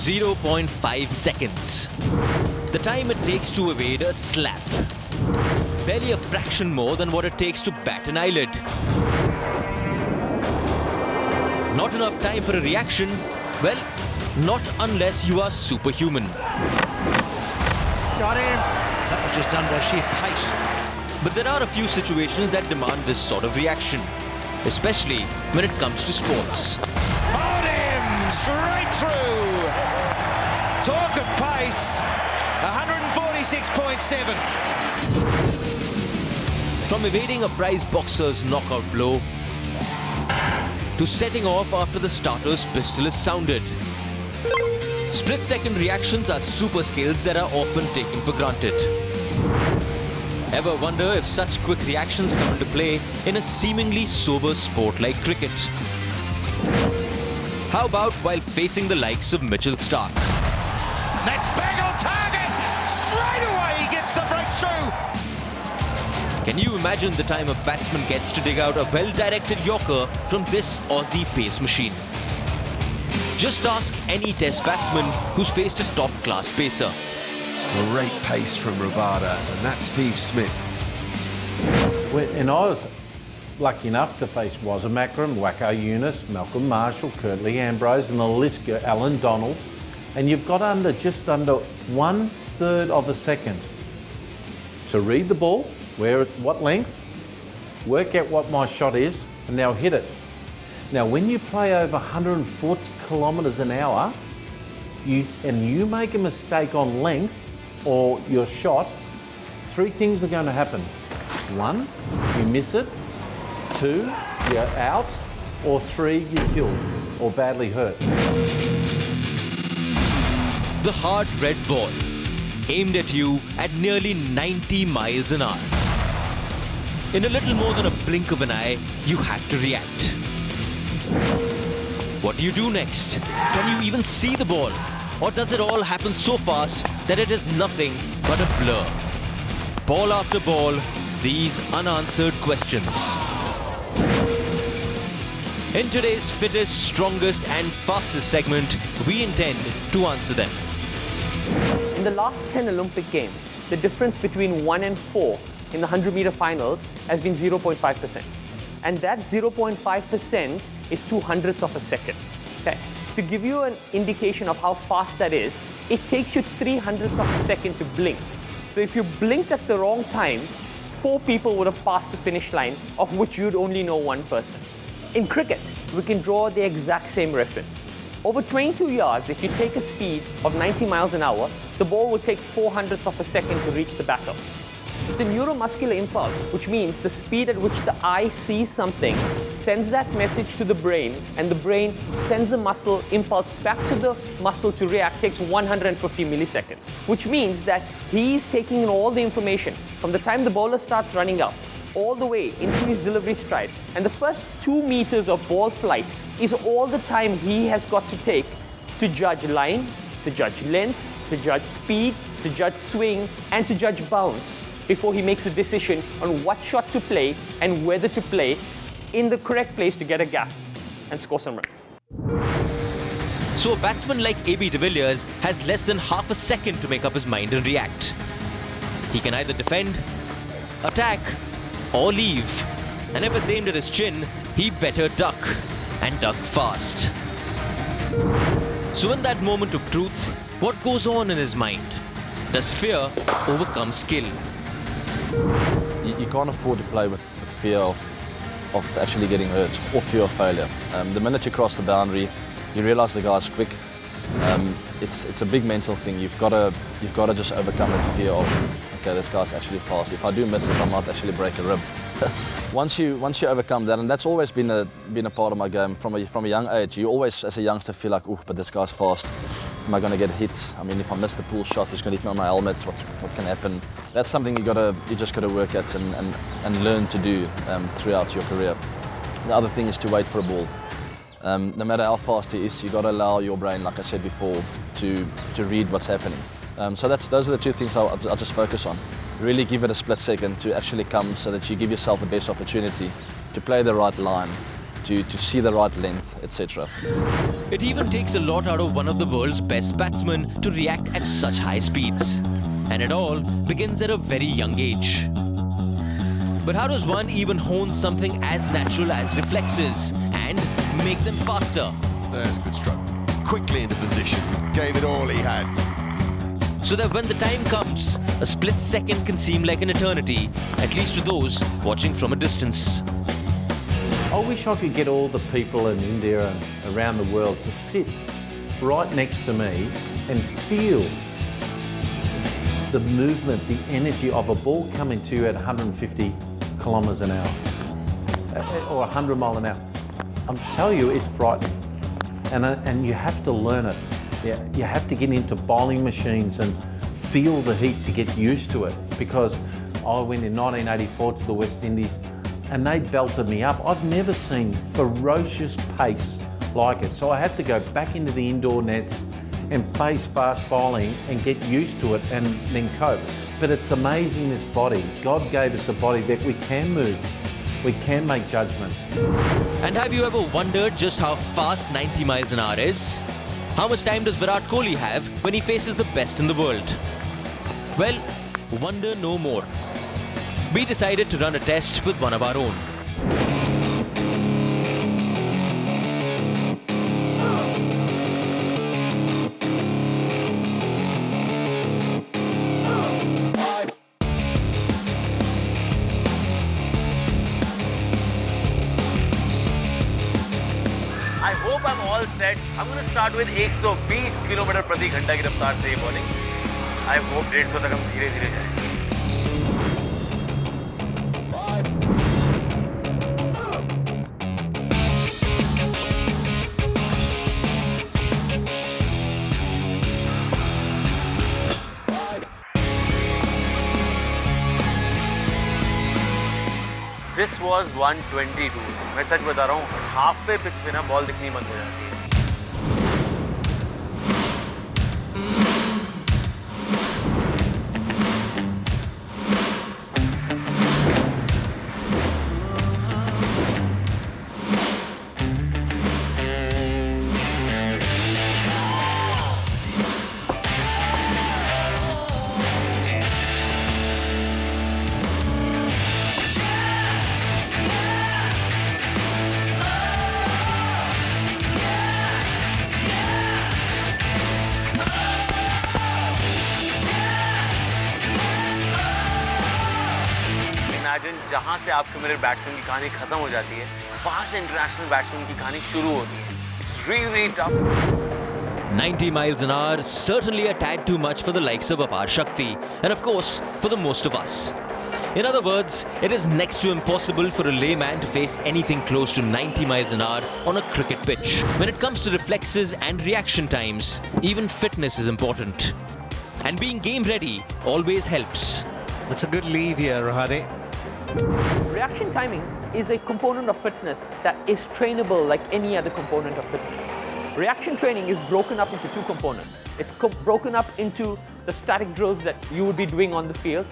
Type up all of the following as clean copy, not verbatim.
0.5 seconds. The time it takes to evade a slap. Barely a fraction more than what it takes to bat an eyelid. Not enough time for a reaction? Well, not unless you are superhuman. Got him! That was just done by sheer pace. But there are a few situations that demand this sort of reaction, especially when it comes to sports. On him! Straight through! Talk of pace, 146.7. From evading a prize boxer's knockout blow to setting off after the starter's pistol is sounded. Split-second reactions are super skills that are often taken for granted. Ever wonder if such quick reactions come into play in a seemingly sober sport like cricket? How about while facing the likes of Mitchell Starc? That's bang on target! Straight away he gets the breakthrough! Can you imagine the time a batsman gets to dig out a well-directed Yorker from this Aussie pace machine? Just ask any test batsman who's faced a top-class pacer. Great pace from Rabada, and that's Steve Smith. And I was lucky enough to face Wazza Makram, Wacko Yunus, Malcolm Marshall, Curtly Ambrose, and the list goes, Alan Donald. And you've got just under 1/3 of a second to read the ball, what length, work out what my shot is, and now hit it. Now, when you play over 140 kilometres an hour, you make a mistake on length or your shot, 3 things are going to happen. 1, you miss it. 2, you're out. Or 3, you're killed or badly hurt. The hard red ball, aimed at you at nearly 90 miles an hour. In a little more than a blink of an eye, you have to react. What do you do next? Can you even see the ball? Or does it all happen so fast that it is nothing but a blur? Ball after ball, these unanswered questions. In today's fittest, strongest and fastest segment, we intend to answer them. In the last 10 Olympic Games, the difference between 1 and 4 in the 100-meter finals has been 0.5%. And that 0.5% is 2/100ths of a second. Okay? To give you an indication of how fast that is, it takes you 3/100ths of a second to blink. So if you blinked at the wrong time, 4 people would have passed the finish line, of which you'd only know 1 person. In cricket, we can draw the exact same reference. Over 22 yards, if you take a speed of 90 miles an hour, the ball will take 4/100ths of a second to reach the batter. The neuromuscular impulse, which means the speed at which the eye sees something, sends that message to the brain, and the brain sends the muscle impulse back to the muscle to react, takes 150 milliseconds, which means that he's taking in all the information from the time the bowler starts running up all the way into his delivery stride. And the first 2 meters of ball flight is all the time he has got to take to judge line, to judge length, to judge speed, to judge swing, and to judge bounce before he makes a decision on what shot to play and whether to play in the correct place to get a gap and score some runs. So a batsman like AB de Villiers has less than half a second to make up his mind and react. He can either defend, attack, or leave. And if it's aimed at his chin, he better duck, and duck fast. So in that moment of truth, what goes on in his mind? Does fear overcome skill? You can't afford to play with the fear of actually getting hurt or fear of failure. The minute you cross the boundary, you realize the guy's quick. It's a big mental thing. You've got to just overcome that fear of, okay, this guy's actually fast. If I do miss it, I might actually break a rib. Once you overcome that, and that's always been a part of my game from a young age. You always, as a youngster, feel like, oh, but this guy's fast. Am I going to get hit? I mean, if I miss the pool shot, he's going to hit me on my helmet. What can happen? That's something you just got to work at and learn to do throughout your career. The other thing is to wait for a ball. No matter how fast he is, you got to allow your brain, like I said before, to read what's happening. So those are the 2 things I'll just focus on. Really give it a split second to actually come, so that you give yourself the best opportunity to play the right line, to see the right length, etc. It even takes a lot out of one of the world's best batsmen to react at such high speeds. And it all begins at a very young age. But how does one even hone something as natural as reflexes and make them faster? There's a good stroke. Quickly into position, gave it all he had. So that when the time comes, a split second can seem like an eternity, at least to those watching from a distance. I wish I could get all the people in India and around the world to sit right next to me and feel the movement, the energy of a ball coming to you at 150 kilometres an hour or 100 mile an hour. I'm telling you, it's frightening. And you have to learn it. Yeah, you have to get into bowling machines and feel the heat to get used to it. Because I went in 1984 to the West Indies and they belted me up. I've never seen ferocious pace like it. So I had to go back into the indoor nets and face fast bowling and get used to it and then cope. But it's amazing, this body. God gave us a body that we can move. We can make judgments. And have you ever wondered just how fast 90 miles an hour is? How much time does Virat Kohli have when he faces the best in the world? Well, wonder no more. We decided to run a test with one of our own. I hope I'm all set. I'm going to start with 120 kilometre प्रति घंटा की रफ्तार से ये bowling. I hope 150 तक हम धीरे-धीरे जाएं. This was 122. मैं सच बता रहा हूँ, हाफ पे पिच पे ना बॉल दिखनी बंद हो जाती है. इमेजिन जहाँ से आपके मेरे बैट्समैन की कहानी खत्म हो जाती है, वहाँ से इंटरनेशनल बैट्समैन की कहानी शुरू होती है. It's really tough. 90 miles an hour, certainly a tad too much for the likes of Apar Shakti, and of course, for the most of us. In other words, it is next to impossible for a layman to face anything close to 90 miles an hour on a cricket pitch. When it comes to reflexes and reaction times, even fitness is important. And being game ready always helps. That's a good lead here, Rohade. Reaction timing is a component of fitness that is trainable like any other component of fitness. Reaction training is broken up into two components. It's broken up into the static drills that you would be doing on the field,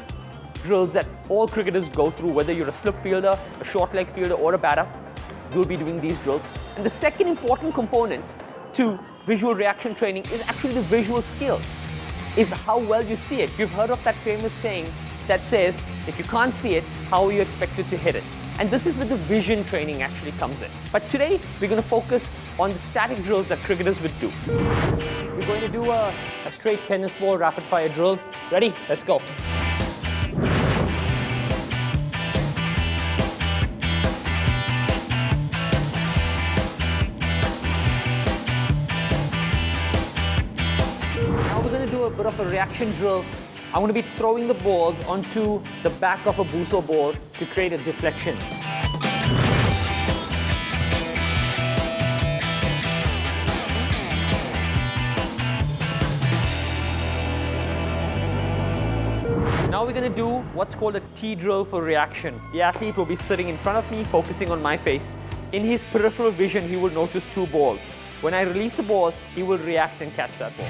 drills that all cricketers go through, whether you're a slip fielder, a short leg fielder, or a batter, you'll be doing these drills. And the second important component to visual reaction training is actually the visual skills, is how well you see it. You've heard of that famous saying that says, if you can't see it, how are you expected to hit it? And this is where the vision training actually comes in. But today, we're going to focus on the static drills that cricketers would do. We're going to do a straight tennis ball rapid fire drill. Ready? Let's go. Now we're going to do a bit of a reaction drill. I'm going to be throwing the balls onto the back of a booster ball to create a deflection. Now we're going to do what's called a T drill for reaction. The athlete will be sitting in front of me, focusing on my face. In his peripheral vision, he will notice two balls. When I release a ball, he will react and catch that ball.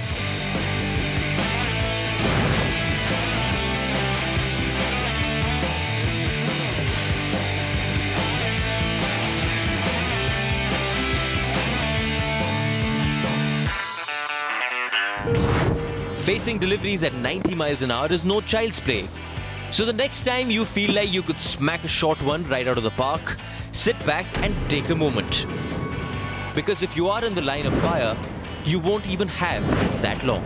Facing deliveries at 90 miles an hour is no child's play. So the next time you feel like you could smack a short one right out of the park, sit back and take a moment. Because if you are in the line of fire, you won't even have that long.